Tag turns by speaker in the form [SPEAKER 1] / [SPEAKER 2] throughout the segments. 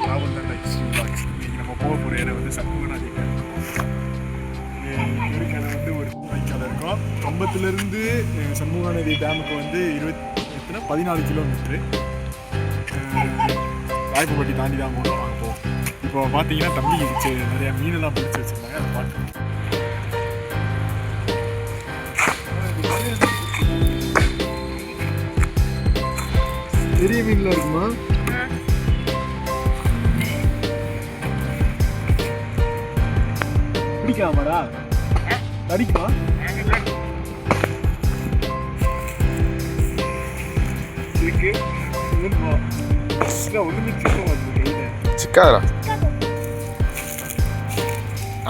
[SPEAKER 1] Travel தான் extreme box. இன்றைக்கி நம்ம போக போகிற இடம் வந்து சண்முகநாதி டேம். இருக்க இடம் வந்து ஒரு வாய்க்கால் இருக்கும். கம்பத்துலேருந்து சண்முகநாதி டேமுக்கு வந்து 14 கிலோமீட்ரு. ராயப்பப்பட்டி தாண்டி தான் போகணும். வாங்க போவோம். இப்போ பார்த்தீங்கன்னா தம்பி நிறையா மீனெல்லாம் பிடிச்சி வச்சுருந்தாங்க, அதை பார்க்கணும். பெரிய மீன்லாம் இருக்குமா? பிடிக்காமாடா? அடிக்குமா? இருக்கு ஒன்றுமே
[SPEAKER 2] சிக்காதா?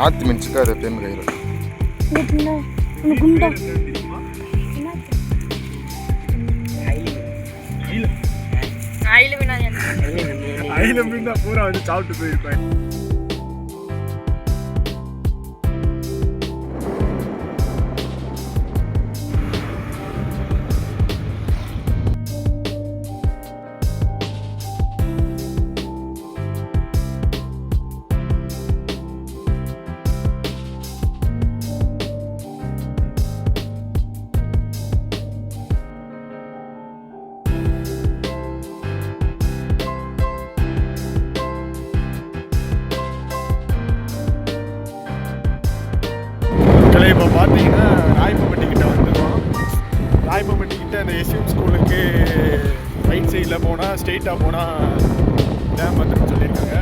[SPEAKER 2] ஆத்து மீன் சிக்காது எப்பயுமே கையில்.
[SPEAKER 1] அயில மீன் தான் பூரா வந்து சாப்பிட்டு போயிருப்பேன். இப்போ பார்த்தீங்கன்னா ராயப்பப்பட்டிக்கிட்ட வந்துடும். ராயப்பப்பட்டிக்கிட்ட அந்த எஸ்எம் ஸ்கூலுக்கு ரைட் சைடில் போனால் ஸ்ட்ரெயிட்டாக போனால் டேம் வந்துடும் சொல்லியிருக்காங்க.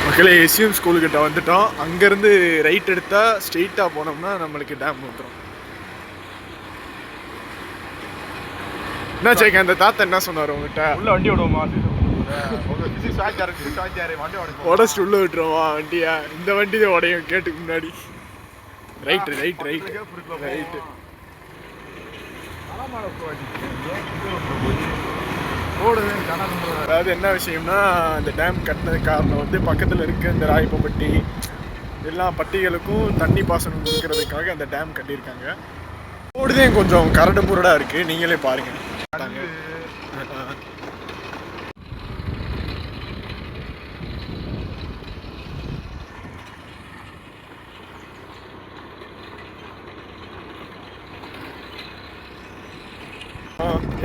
[SPEAKER 1] மக்களே, எஸ்எம் ஸ்கூலுக்கிட்ட வந்துட்டோம். அங்கேருந்து ரைட் எடுத்தால் ஸ்ட்ரெயிட்டாக போனோம்னா நம்மளுக்கு டேம் வந்துடும். என்ன சேக்க அந்த தாத்தா என்ன சொன்னார் உங்ககிட்ட?
[SPEAKER 3] உள்ள வண்டி விடுவோமா?
[SPEAKER 1] உடச்சிட்டு உள்ள விட்டுருவோமா வண்டியா? இந்த வண்டி தான் உடையும் கேட்டுக்கு முன்னாடி. Right right right right. அதாவது என்ன விஷயம்னா, இந்த டேம் கட்டினது காரணம் வந்து பக்கத்தில் இருக்க இந்த ராயப்பப்பட்டி எல்லா பட்டிகளுக்கும் தண்ணி பாசனம் கொடுக்கறதுக்காக அந்த டேம் கட்டியிருக்காங்க. ரோடுதே கொஞ்சம் கரடு முரடாக இருக்குது, நீங்களே பாருங்கள்.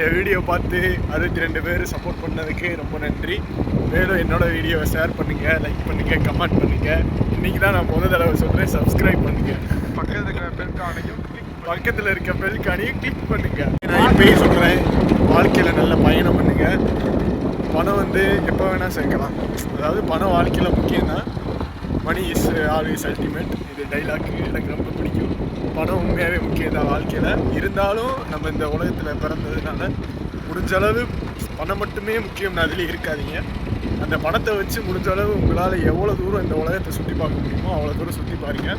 [SPEAKER 1] என் வீடியோ பார்த்து 62 பேர் சப்போர்ட் பண்ணதுக்கு ரொம்ப நன்றி. மேலும் என்னோடய வீடியோவை ஷேர் பண்ணுங்கள், லைக் பண்ணுங்கள், கமெண்ட் பண்ணுங்கள். இன்றைக்கி தான் நான் முதல் தடவை சொல்கிறேன், சப்ஸ்கிரைப் பண்ணுங்கள். பக்கத்தில் இருக்க பெல்கானையும் கிளிக் பண்ணுங்கள். நான் இப்போயே சொல்கிறேன், வாழ்க்கையில் நல்ல பயணம் பண்ணுங்கள். பணம் வந்து எப்போ வேணால் சேர்க்கலாம். அதாவது பணம் வாழ்க்கையில் முக்கியம்தான். Money is always ultimate. இது டைலாக் எனக்கு ரொம்ப பிடிக்கும். பணம் உண்மையாகவே முக்கியம் தான் வாழ்க்கையில். இருந்தாலும் நம்ம இந்த உலகத்தில் பிறந்ததுனால முடிஞ்ச அளவு பணம் மட்டுமே முக்கியம்னு அதுலேயே இருக்காதீங்க. அந்த பணத்தை வச்சு முடிஞ்ச அளவு உங்களால் எவ்வளோ தூரம் இந்த உலகத்தை சுற்றி பார்க்க முடியுமோ அவ்வளோ தூரம் சுற்றி பாருங்க.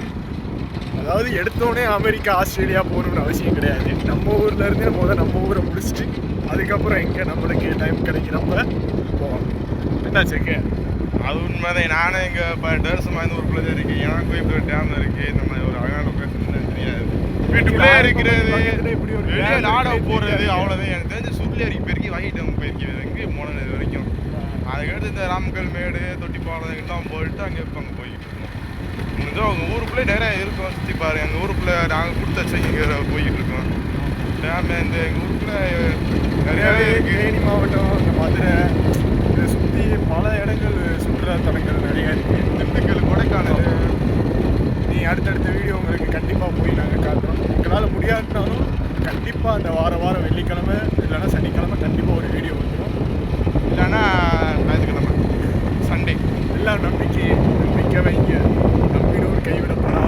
[SPEAKER 1] அதாவது எடுத்தோடனே அமெரிக்கா, ஆஸ்திரேலியா போகணும்னு அவசியம் கிடையாது. நம்ம ஊர்லேருந்தே நம்ம ஊரை முடிச்சுட்டு அதுக்கப்புறம் எங்கே நம்மளுக்கு டைம் கிடைக்கிறப்ப போகலாம். என்ன செக்க?
[SPEAKER 3] அது உண்மைதான். நானும் எங்கள் இப்போ வருஷமாக இந்த ஊருக்குள்ளே தான் இருக்கேன். எனக்கும் இப்போ டேம் இருக்குது. இந்த மாதிரி ஒரு அழகான லொக்கேஷன் தெரியாது. வீட்டுக்குள்ளே இருக்கிறது, வெளியே நாடக போகிறது, அவ்வளோதான். எனக்கு தெரிஞ்ச சுருளியறிக்கு பெருக்கி வாங்கிட்டு போயிருக்கேன் எங்கேயும் போனது இது வரைக்கும். அதுக்கடுத்து இந்த ராமக்கல் மேடு, தொட்டிப்பாலம் எல்லாம் போயிட்டு அங்கே இப்போ அங்கே போய்கிட்டு இருக்கோம். முடிஞ்சோ அவங்க ஊருக்குள்ளே நிறையா இருக்கும், சுற்றி பாருங்க. எங்கள் ஊருக்குள்ளே நாங்கள் கொடுத்த இங்கே போய்கிட்டு இருக்கோம். டேம் இந்த எங்கள் ஊருக்குள்ளே நிறையாவே இருக்குது.
[SPEAKER 1] தேனி மாவட்டம், இந்த மதுரை, இதை சுற்றி பல இடங்கள் சுற்றுலா தலங்கள் நிறையா இருக்குது.
[SPEAKER 3] திண்டுக்கல், கொடைக்கானல்.
[SPEAKER 1] நீ அடுத்தடுத்த வீடியோ உங்களுக்கு கண்டிப்பாக போய் நாங்கள் காட்டுறோம். உங்களால் முடியாதுனாலும் கண்டிப்பாக அந்த வாரம் வெள்ளிக்கிழமை இல்லைன்னா சனிக்கிழமை கண்டிப்பாக ஒரு வீடியோ வந்துடும்.
[SPEAKER 3] இல்லைன்னா ஞாயிற்றுக்கிழமை, சண்டே.
[SPEAKER 1] எல்லாம் நம்பிக்கை வைங்க. நம்பினோர் கைவிடப்படா.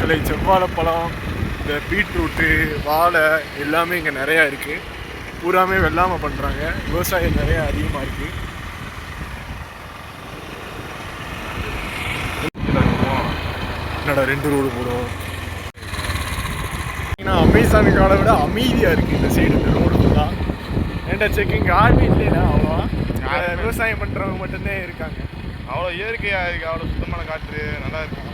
[SPEAKER 1] மக்களை செவ்வாழைப்பழம், இந்த பீட்ரூட்டு, வாழை எல்லாமே இங்கே நிறையா இருக்குது. பூராமே வெள்ளாமல் பண்ணுறாங்க. விவசாயம் நிறையா அதிகமாக இருக்குது. என்னடா 2 ரோடு போடும். ஏன்னா அமேசான் காடை விட அமைதியாக இருக்குது இந்த சைடு, இந்த ரோடு ஃபுல்லாக. ஏன்டா செக்கிங் யாருமே இல்லையா அவ்வளோவா, விவசாயம் பண்ணுறவங்க மட்டும்தான் இருக்காங்க.
[SPEAKER 3] அவ்வளோ இயற்கையாக இருக்குது, அவ்வளோ சுத்தமான காற்று நல்லா இருக்கும்.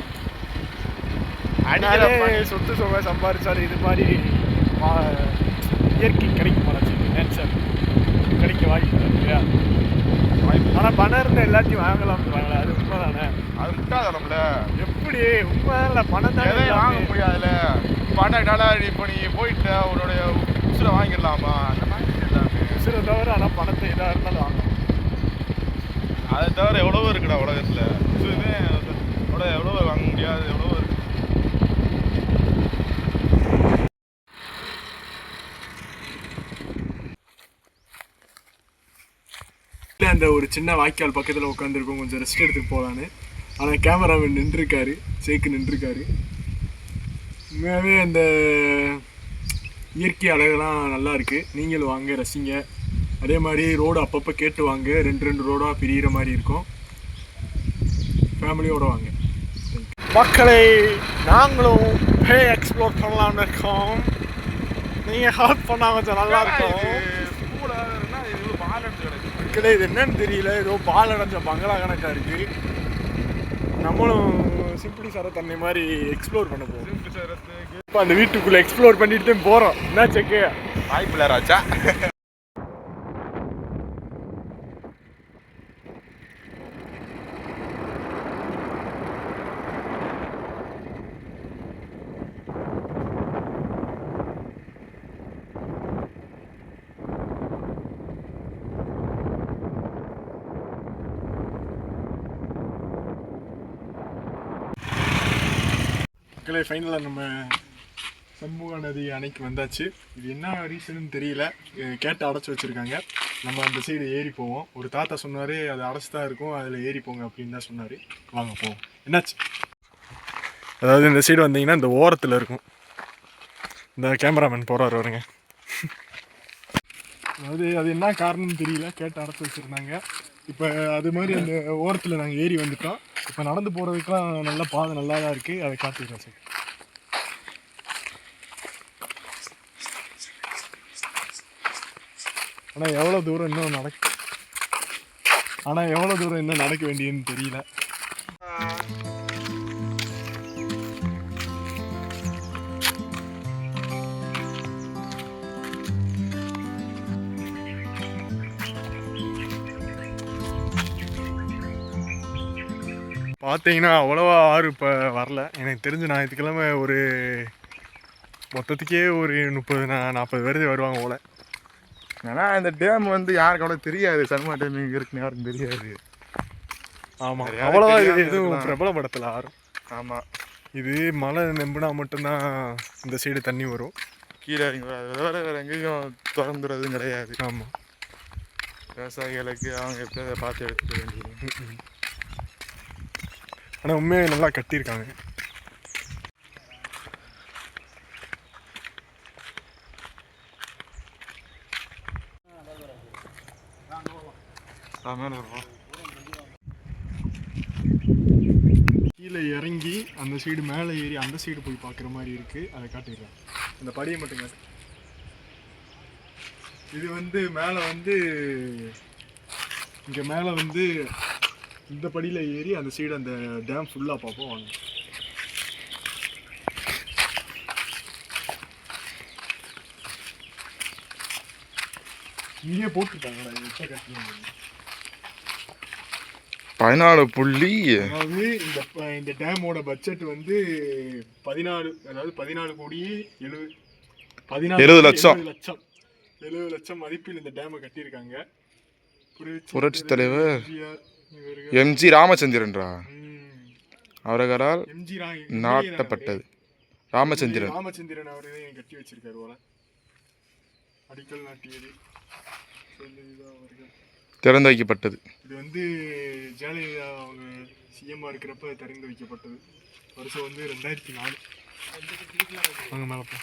[SPEAKER 1] அதனாலே சொத்து சொகை சம்பாதிச்சாலும் இது மாதிரி இயற்கை கிடைக்க மாட்டாச்சு, நேச்சர் கிடைக்க வாய்ப்பு இல்லையா? ஆனால் பணம் இருந்தால் எல்லாத்தையும் வாங்கலாம்ன்றாங்களே, அது உண்மை தானே?
[SPEAKER 3] அது முட்டாதடம்ல.
[SPEAKER 1] எப்படி உண்மை தான், பணம் தான்
[SPEAKER 3] வாங்க முடியாதுல்ல. $12 இப்போ நீ போயிட்ட உன்னுடைய உசுரை வாங்கிடலாமா? அந்த மாதிரி எல்லாமே
[SPEAKER 1] உசுரை தவிர, ஆனால் பணத்தை எதாக இருந்தாலும் வாங்கலாம்.
[SPEAKER 3] அதை தவிர எவ்வளவோ இருக்குடா உலகத்தில். உசுருமே எவ்வளோ வாங்க முடியாது, எவ்வளவோ இருக்கு.
[SPEAKER 1] அந்த ஒரு சின்ன வாய்க்கால் பக்கத்தில் உட்காந்துருக்கோம், கொஞ்சம் ரெஸ்ட் எடுத்துட்டு போகலான்னு. ஆனால் கேமராமேன் நின்றுருக்காரு, சேக்கு நின்றுருக்காரு. உண்மையாகவே அந்த இயற்கை அழகெல்லாம் நல்லா இருக்குது. நீங்களும் வாங்க, ரசிங்க. அதே மாதிரி ரோடு அப்பப்போ கேட்டு வாங்க, 2 ரோடாக பிரிகிற மாதிரி இருக்கும். ஃபேமிலியோடு வாங்க. மக்களை நாங்களும் எக்ஸ்ப்ளோர் பண்ணலாம்னு இருக்கோம். நீங்கள் ஹெல்ப் பண்ணால் கொஞ்சம் நல்லா இருக்கும். மக்களே இது என்னன்னு தெரியல, ஏதோ பால் அடைஞ்ச பங்களா கணக்காக இருக்குது. நம்மளும் சிம்பிளி சார தண்ணி மாதிரி எக்ஸ்ப்ளோர் பண்ண போகிறோம். இப்போ அந்த வீட்டுக்குள்ளே எக்ஸ்ப்ளோர் பண்ணிட்டு தான் போகிறோம். என்ன செக்கு
[SPEAKER 3] வாய்ப்பில்லை ராஜா.
[SPEAKER 1] மக்களே ஃபைனலாக நம்ம சண்முகா நதி அணைக்கு வந்தாச்சு. இது என்ன ரீசன்னு தெரியல, கேட்டு அடைச்சி வச்சுருக்காங்க. நம்ம அந்த சைடு ஏறி போவோம். ஒரு தாத்தா சொன்னார், அது அடைச்சி தான் இருக்கும், அதில் ஏறி போங்க அப்படின்னு தான் சொன்னார். வாங்க போவோம். என்னாச்சு, அதாவது இந்த சைடு வந்தீங்கன்னா இந்த ஓரத்தில் இருக்கும். இந்த கேமராமேன் போகிறாரு வருங்க. அதாவது அது என்ன காரணம்னு தெரியல, கேட்டு அடைச்சி வச்சுருந்தாங்க. இப்போ அது மாதிரி அந்த ஓரத்தில் நாங்கள் ஏறி வந்துட்டோம். இப்போ நடந்து போகிறதுக்கெலாம் நல்ல பாதை நல்லா தான் இருக்குது. அதை காட்டிடுறோம் சார். ஆனால் எவ்வளோ தூரம் இன்னும் நடக்க வேண்டியதுன்னு தெரியல. பார்த்தீங்கன்னா அவ்வளோவா ஆறு இப்போ வரல. எனக்கு தெரிஞ்சு ஞாயிற்றுக்கிழமை ஒரு மொத்தத்துக்கே ஒரு 30-40 பேர் வருவாங்க போல.
[SPEAKER 2] ஏன்னா இந்த டேம் வந்து யாருக்கு அவ்வளோ தெரியாது. சன்மா டேம் இங்கே இருக்குன்னு யாருக்கும் தெரியாது.
[SPEAKER 1] ஆமாம், அவ்வளோதான். இது எதுவும் பிரபலப்படுத்தலை ஆறும்.
[SPEAKER 3] ஆமாம்,
[SPEAKER 1] இது மழை நம்பினா மட்டும்தான் இந்த சைடு தண்ணி வரும்.
[SPEAKER 3] கீழே இறங்கி வேறு எங்கேயும் திறந்துறதும் கிடையாது.
[SPEAKER 1] ஆமாம்,
[SPEAKER 3] விவசாயிகளுக்கு அவங்க எப்படி அதை பார்த்து எடுத்துக்க வேண்டியது.
[SPEAKER 1] ஆனால் உண்மையாக நல்லா கட்டியிருக்காங்க. கீழே இறங்கி அந்த சைடு மேலே ஏறி அந்த சைடு போய் பார்க்குற மாதிரி இருக்குது. அதை காட்டிடுறேன். அந்த படியை மட்டும் காட்டு. இது வந்து மேலே வந்து இங்கே மேலே வந்து இந்த படியில் ஏறி அந்த சைடு அந்த டேம் ஃபுல்லாக பார்ப்போம். வாங்க. இங்கே போட்டுருக்காங்கடா, எப்போ கட்டினாங்க.
[SPEAKER 2] 14 புள்ளி.
[SPEAKER 1] அதாவது இந்த டேமோட பட்ஜெட் வந்து 14 கோடி
[SPEAKER 2] 70 லட்சம்
[SPEAKER 1] 70 லட்சம் மதிப்பில் இந்த டேமை கட்டியிருக்காங்க.
[SPEAKER 2] புரட்சி தலைவர் எம்ஜி ராமச்சந்திரன்ரா அவர்களால் நாட்டப்பட்டது. ராமச்சந்திரன்
[SPEAKER 1] அவரே கட்டி வச்சிருக்காரு போல. அடிக்கல் நாட்டியது
[SPEAKER 2] திறந்து வைக்கப்பட்டது.
[SPEAKER 1] இது வந்து ஜெயலலிதா அவங்க சிஎம்மா இருக்கிறப்ப திறந்து வைக்கப்பட்டது. வருஷம் வந்து 2004. வாங்க மேலே போ.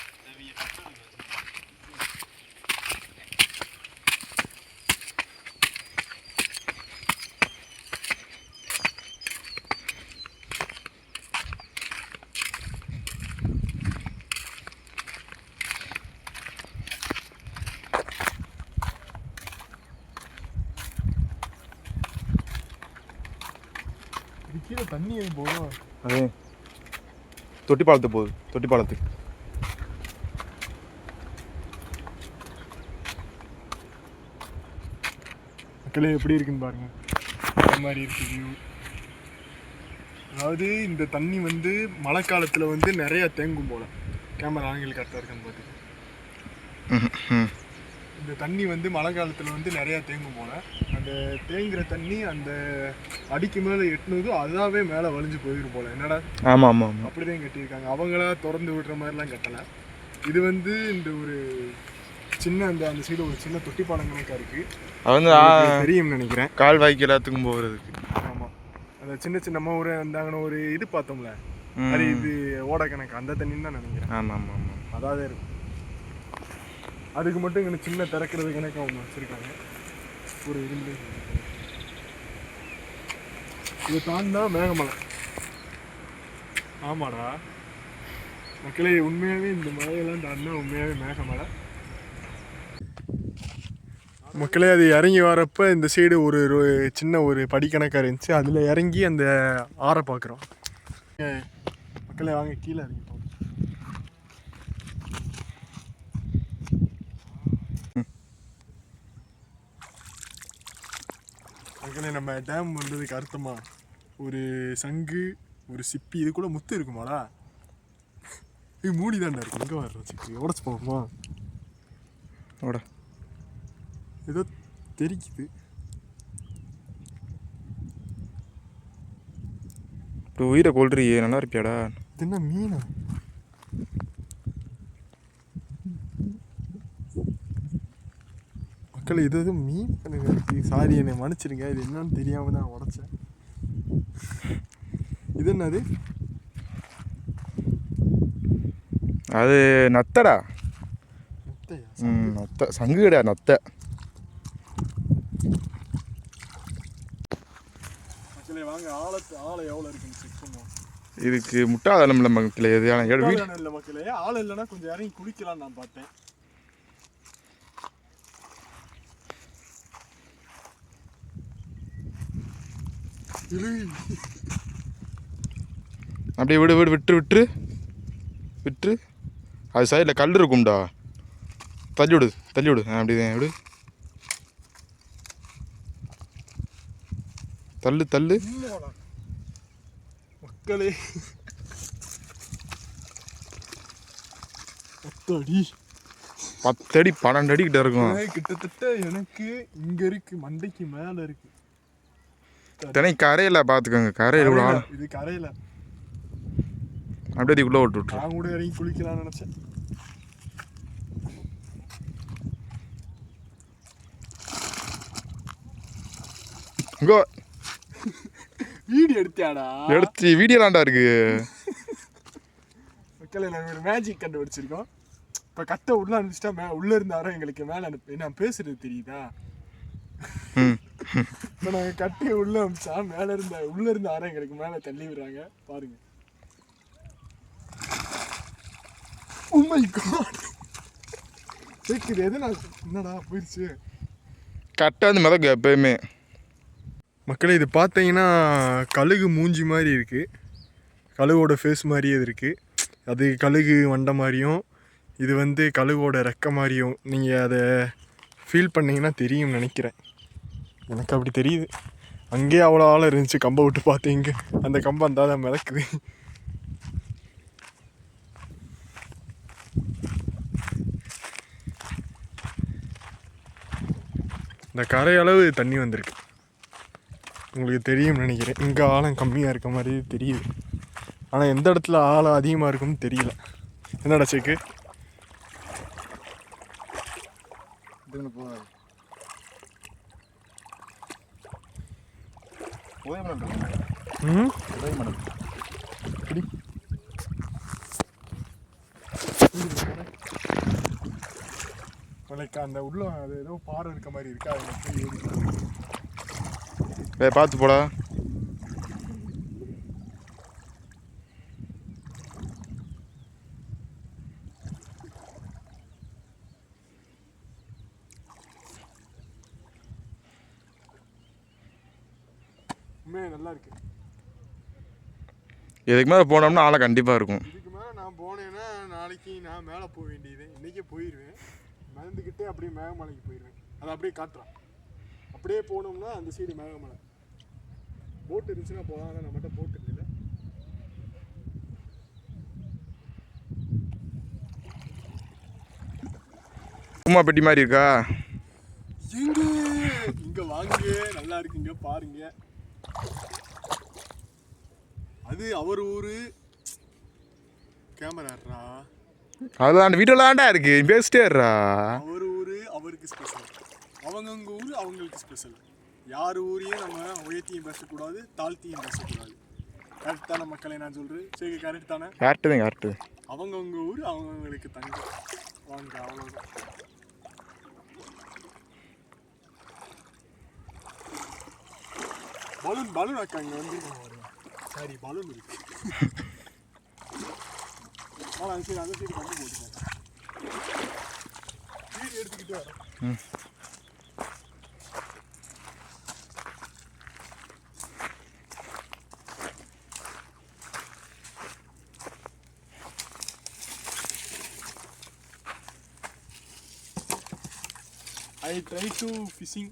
[SPEAKER 1] கீழே தண்ணி போதும்.
[SPEAKER 2] அதே தொட்டி பாலத்துக்கு போகுது, தொட்டி பாலத்துக்கு.
[SPEAKER 1] மக்களே எப்படி இருக்குன்னு பாருங்க, இந்த மாதிரி இருக்கு வியூ. அதாவது இந்த தண்ணி வந்து மழை காலத்தில் வந்து நிறையா தேங்கும் போல. கேமரா ஆங்கிள் கரெக்டாக இருக்கான்னு பார்த்து. இந்த தண்ணி வந்து மழை காலத்தில் வந்து நிறையா தேங்கும் போல. அந்த தேங்குற தண்ணி அந்த அடிக்கு மேலே எட்டுனது அதாவே மேலே வலிஞ்சு போயிடும் போல. என்னடா?
[SPEAKER 2] ஆமாம் ஆமாம் ஆமாம்,
[SPEAKER 1] அப்படிதான் கட்டியிருக்காங்க. அவங்களா திறந்து விடுற மாதிரிலாம் கட்டலை. இது வந்து இந்த ஒரு சின்ன அந்த சைடு ஒரு சின்ன தொட்டி பாலம் கணக்காக இருக்குது.
[SPEAKER 2] அது வந்து
[SPEAKER 1] தெரியும்னு நினைக்கிறேன்,
[SPEAKER 2] கால்வாய்க்கு எல்லாத்துக்கும் போகிறதுக்கு.
[SPEAKER 1] ஆமாம், அந்த சின்ன சின்னமா ஒரு இருந்தாங்கன்னு ஒரு இது பார்த்தோம்ல, அது இது ஓட கணக்கு அந்த தண்ணின்னு தான் நினைக்கிறேன்.
[SPEAKER 2] ஆமாம் ஆமாம் ஆமாம்,
[SPEAKER 1] அதாவது இருக்கும். அதுக்கு மட்டும் இங்கே சின்ன திறக்கிறது கணக்கு அவங்க வச்சுருக்காங்க. ஒரு இருந்து இதை தாண்டா மேகமலை. ஆமாடா மக்களே, உண்மையாகவே இந்த மலையெல்லாம் தாண்டினா உண்மையாகவே மேகமலை. மக்களே, அது இறங்கி வரப்போ இந்த சைடு ஒரு சின்ன ஒரு படிக்கணக்காக இருந்துச்சு. அதில் இறங்கி அந்த ஆறை பார்க்குறோம். மக்களே வாங்க கீழே இறங்கி போகிறோம். மக்களே, நம்ம டேம் வந்ததுக்கு அர்த்தமா ஒரு சங்கு, ஒரு சிப்பி, இது கூட முத்து இருக்குமாடா? இது மூடி தாண்டா இருக்கு. எங்கே வர்றோம் சிப்பி? உடச்சு போகுமா?
[SPEAKER 2] ஓட
[SPEAKER 1] ஏதோ தெரிக்குது.
[SPEAKER 2] இப்போ உயிரை கொள்றியே, நல்லா இருப்பியாடா?
[SPEAKER 1] இது என்ன மீனா? மக்கள் இது எதுவும் மீன் கணக்கு இருக்கு. சாரி, என்னை மன்னிச்சிருங்க, இது என்னன்னு தெரியாம தான் உடச்சேன். இது என்னது?
[SPEAKER 2] அது நத்தடா.
[SPEAKER 1] முட்டையா?
[SPEAKER 2] நத்தை, சங்கு கிடையாது, நத்தை.
[SPEAKER 1] மக்களே வாங்க, ஆழை எவ்வளோ இருக்குன்னு செக் பண்ணுவோம்.
[SPEAKER 2] இதுக்கு முட்டாதானம் இல்லை மக்களே. இது
[SPEAKER 1] இல்லை மக்களே, ஆள் இல்லைன்னா கொஞ்சம் இறங்கி குளிக்கலாம்னு நான் பார்த்தேன்.
[SPEAKER 2] அப்படியே விட்டுரு. அது சைடில் கல் இருக்கும்டா, தள்ளி விடு. அப்படிதான் விடு. தள்ளு.
[SPEAKER 1] மக்களே
[SPEAKER 2] 10 அடி 12 அடி கிட்ட இருக்கும்.
[SPEAKER 1] கிட்டத்தட்ட எனக்கு இங்க இருக்கு, மண்டைக்கு மேல இருக்கு.
[SPEAKER 2] தினை கரையில பாத்துக்கோங்க, கரையில
[SPEAKER 1] இது கரையில
[SPEAKER 2] அப்படியே இதுக்குள்ள விட்டு
[SPEAKER 1] நான் கூட இறங்கி குளிக்கலாம்னு நினைச்சேன். வீடியோ எடுத்தியாடா?
[SPEAKER 2] வீடியோலாண்டா இருக்கு.
[SPEAKER 1] மக்களே, நாங்கள் ஒரு மேஜிக் கண்டுபிடிச்சிருக்கோம். இப்போ கட்டை உள்ள அனுப்பிச்சிட்டா உள்ள இருந்தாரோ எங்களுக்கு மேலே அனுப்பி நான் பேசுறது தெரியுதா? இப்போ நாங்கள் கட்டையை உள்ள அனுப்பிச்சா உள்ள இருந்த ஆரம் எங்களுக்கு மேலே தள்ளி விடுறாங்க பாருங்க. Oh my God! கேட்குது எது? நான் என்னடா போயிடுச்சு
[SPEAKER 2] கட்டை வந்து மிதக்கு எப்பயுமே.
[SPEAKER 1] மக்களே, இது பார்த்தீங்கன்னா கழுகு மூஞ்சி மாதிரி இருக்குது. கழுகோட ஃபேஸ் மாதிரியே இது இருக்குது. அது கழுகு வண்டை மாதிரியும், இது வந்து கழுகோட ரெக்க மாதிரியும். நீங்கள் அதை ஃபீல் பண்ணிங்கன்னா தெரியும்னு நினைக்கிறேன். எனக்கு அப்படி தெரியுது. அங்கேயே அவ்வளோ ஆழம் இருந்துச்சு. கம்பை விட்டு பார்த்தீங்க, அந்த கம்பை அந்த தான் மிதக்குது. இந்த கரை அளவு தண்ணி வந்திருக்கு. உங்களுக்கு தெரியும்னு நினைக்கிறேன். இங்கே ஆழம் கம்மியாக இருக்க மாதிரி தெரியுது, ஆனால் எந்த இடத்துல ஆழம் அதிகமாக இருக்கும்னு தெரியல. என்னடா சேக்கு? லைக் அந்த உள்ள அது ஏதோ பாறை இருக்க மாதிரி இருக்கா, அது போய் ஏறி
[SPEAKER 2] பார்த்து போடா.
[SPEAKER 1] உண்மையாக நல்லா இருக்கு.
[SPEAKER 2] இதுக்கு மேலே போனோம்னா ஆளை கண்டிப்பாக இருக்கும்.
[SPEAKER 1] இதுக்கு மேலே நான் போனேன்னா நாளைக்கு நான் மேலே போக வேண்டியது, இன்றைக்கே போயிடுவேன். மறந்துக்கிட்டே அப்படியே மேகமலைக்கு போயிடுவேன். அதை அப்படியே காட்டுறான். அப்படியே போனோம்னா அந்த சைடு மேகமலை. போட்டு இருந்துச்சுன்னா போகலாம், ஆனால் நம்மகிட்ட போட்டு இல்லை.
[SPEAKER 2] சும்மா பெட்டி மாதிரி இருக்கா?
[SPEAKER 1] எங்க இங்கே வாங்க, நல்லா இருக்குங்க பாருங்க. அது அவர் ஊரு கேமராடுறா,
[SPEAKER 2] அதுதான் அந்த வீட்டில் தான்டா இருக்கு, பேசிட்டேடுறா.
[SPEAKER 1] அவர் ஊரு அவருக்கு ஸ்பெஷல், அவங்கவுங்க ஊர் அவங்களுக்கு ஸ்பெஷல். யார் ஊரையும் நம்ம உயர்த்தியும் பேசக்கூடாது, தாழ்த்தியும் பேசக்கூடாது. கரெக்ட் தானே மக்களை நான் சொல்கிறேன்? சரி, கரெக்ட் தானே?
[SPEAKER 2] கரெக்டு தான், கரெக்டு.
[SPEAKER 1] அவங்கவுங்க ஊர் அவங்கவுங்களுக்கு தங்கம். வாங்க, அவ்வளோதான். பலூன் அக்கா இங்கே வந்து சாரி பலூன் இருக்கு. அந்த சைடு கண்டு போட்டுருக்கேன். வீடு எடுத்துக்கிட்டு வரேன். I try to fishing.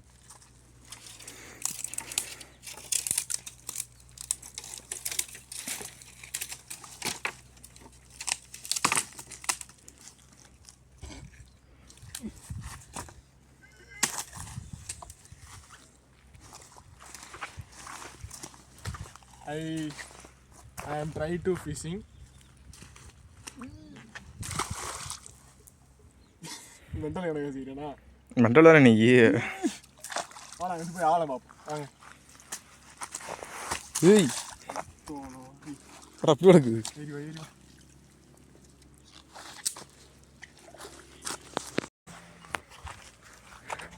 [SPEAKER 1] I am trying to fishing. Mental எனக்கு செய்யறேனா?
[SPEAKER 2] மெண்டல் தானே நீ?
[SPEAKER 1] வாடா அங்கே போய் ஆளை பார்ப்போம். வாங்க.
[SPEAKER 2] ஏய் அப்படி நடக்குது.
[SPEAKER 1] ஏறி வா, ஏறி வா.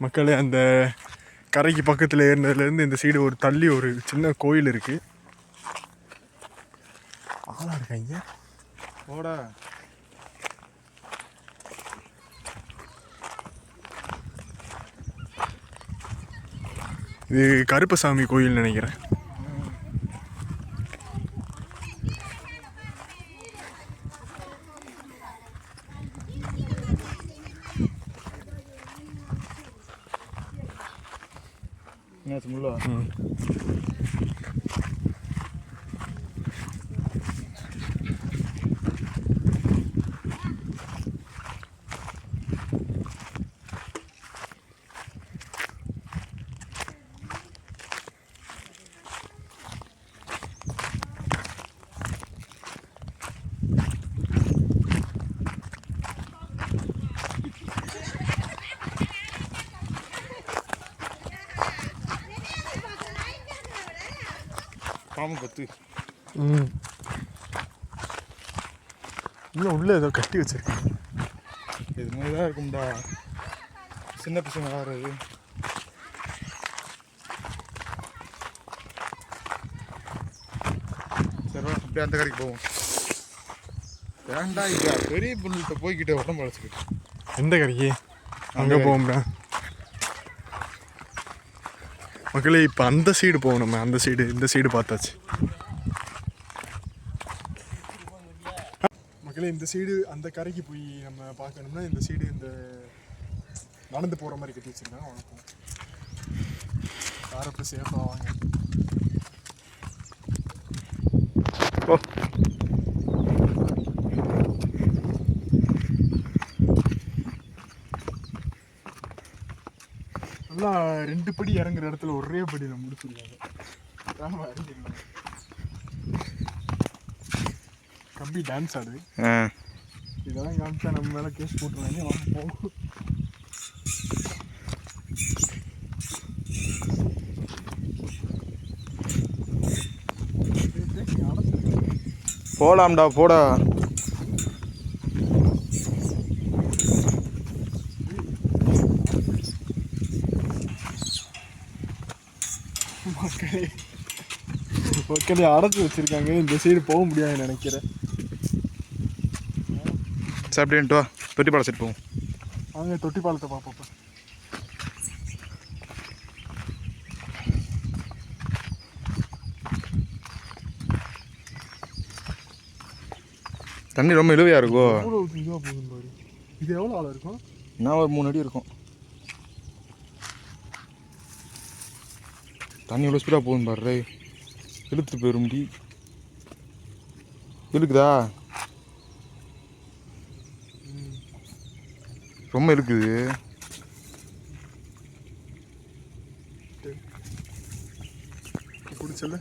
[SPEAKER 1] மக்களே, அந்த கரைக்கு பக்கத்தில் ஏறினதுலேருந்து இந்த சைடு ஒரு தள்ளி ஒரு சின்ன கோயில் இருக்குது. ஆளா இருக்காங்க ஓடா. இது கருப்பசாமி கோயில் நினைக்கிறேன்.
[SPEAKER 2] முள்ளா பாம்பு பத்து.
[SPEAKER 1] இன்னும் உள்ள ஏதோ கட்டி வச்சிருக்கேன்.
[SPEAKER 2] இது மாதிரி தான் இருக்கும்டா, சின்ன பசங்க விளாட்றது. சரி அப்படியே அந்த கடைக்கு போவோம். ஏன்டா இங்கே பெரிய புல்லிட்ட போய்கிட்ட உடம்பு வளர்ச்சிக்கிட்டு.
[SPEAKER 1] எந்த கடைக்கு? அங்கே போவோம்டா மக்களே. இப்போ அந்த சைடு போவோம் நம்ம. அந்த சைடு இந்த சைடு பார்த்தாச்சு மக்களே. இந்த சைடு அந்த கரைக்கு போய் நம்ம பார்க்கணும்னா இந்த சைடு இந்த நடந்து போகிற மாதிரி கட்டி வச்சுருக்காங்க. வணக்கம், காரப்போ சேஃபாக வாங்க.
[SPEAKER 2] ஓ
[SPEAKER 1] நல்லா 2 படி இறங்குற இடத்துல ஒரே படியில் முடிச்சிருக்காங்க. கம்பி டான்ஸ் ஆடு. இதெல்லாம் காமிச்சா நம்ம மேலே கேஸ் போட்டுருவாங்க. வாங்க போகும்.
[SPEAKER 2] போலாம்டா போடா.
[SPEAKER 1] மக்களே அடைச்சி வச்சுருக்காங்க, இந்த சைடு போக முடியாதுன்னு நினைக்கிறேன்.
[SPEAKER 2] சார் அப்படின்ட்டு வா, தொட்டிப்பாலம் சைடு போவோம்.
[SPEAKER 1] வாங்க தொட்டி பாலத்தை பார்ப்போம்.
[SPEAKER 2] தண்ணி ரொம்ப இழுவையாக இருக்கும்.
[SPEAKER 1] எவ்வளோ இதுவாக போகுது பாரு. இது எவ்வளோ ஆழம் இருக்கும்?
[SPEAKER 2] நான் ஒரு 3 அடி இருக்கும். தண்ணி எவ்வளோ ஸ்பீடாக போகும் பாரு. இழுத்துட்டு போயிடும் முடி. இழுக்குதா? ரொம்ப இழுக்குது.
[SPEAKER 1] பிடிச்சல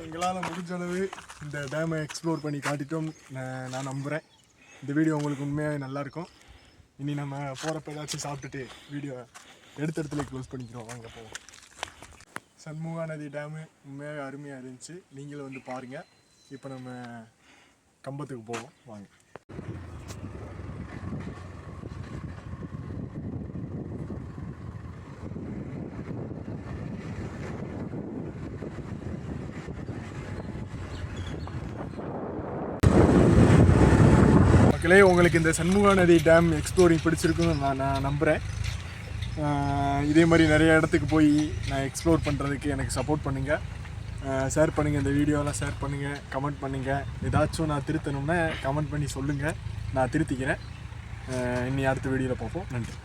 [SPEAKER 1] எங்களால் முடிஞ்ச அளவு இந்த டேமை எக்ஸ்ப்ளோர் பண்ணி காட்டிட்டோம் நான் நம்புகிறேன். இந்த வீடியோ உங்களுக்கு உண்மையாக நல்லாயிருக்கும். இனி நம்ம போகிறப்ப ஏதாச்சும் சாப்பிட்டுட்டு வீடியோ எடுத்த இடத்துல க்ளோஸ் பண்ணிக்கிறோம். வாங்க போவோம். சண்முகா நதி டேமு உண்மையாக அருமையாக இருந்துச்சு. நீங்களும் வந்து பாருங்கள். இப்போ நம்ம கம்பத்துக்கு போவோம். வாங்க. மக்களே, உங்களுக்கு இந்த சண்முகா நதி டேம் எக்ஸ்ப்ளோரிங் பிடிச்சிருக்குன்னு நான் நம்புகிறேன். இதே மாதிரி நிறைய இடத்துக்கு போய் நான் எக்ஸ்ப்ளோர் பண்ணுறதுக்கு எனக்கு சப்போர்ட் பண்ணுங்கள். ஷேர் பண்ணுங்கள், இந்த வீடியோலாம் ஷேர் பண்ணுங்கள், கமெண்ட் பண்ணுங்கள். ஏதாச்சும் நான் திருத்தணும்னா கமெண்ட் பண்ணி சொல்லுங்கள், நான் திருத்திக்கிறேன். இனி அடுத்த வீடியோவில் பார்ப்போம். நன்றி.